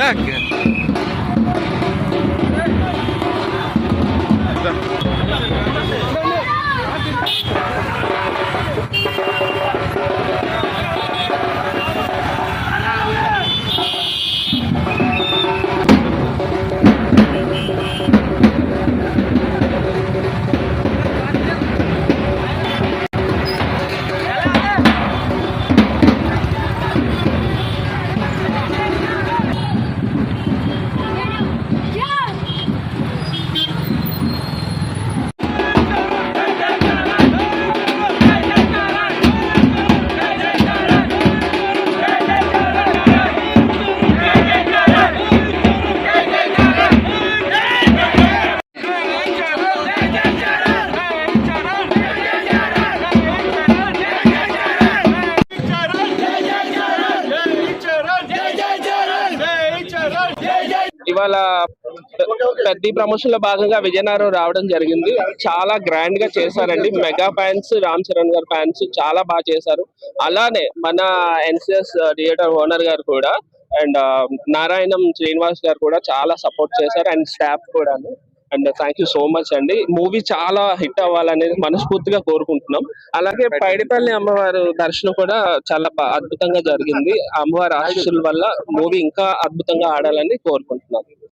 Dialogue ఇవాళ పెద్ద promotion లో భాగంగా విజయనగరం రావడం జరిగింది. చాలా గ్రాండ్ గా చేశారండి. మెగా ఫ్యాన్స్, రామ్ చరణ్ గారు ఫ్యాన్స్ చాలా బాగా చేశారు. అలానే మన ఎన్సిఎస్ థియేటర్ ఓనర్ గారు కూడా అండ్ నారాయణం శ్రీనివాస్ గారు కూడా చాలా సపోర్ట్ చేశారు అండ్ స్టాఫ్ కూడా. And thank you so much అండి. మూవీ చాలా హిట్ అవ్వాలనేది మనస్ఫూర్తిగా కోరుకుంటున్నాం. అలాగే పైడిపల్లి అమ్మవారు దర్శనం కూడా చాలా అద్భుతంగా జరిగింది. అమ్మవారి ఆశీస్సుల వల్ల మూవీ ఇంకా అద్భుతంగా ఆడాలని కోరుకుంటున్నాం.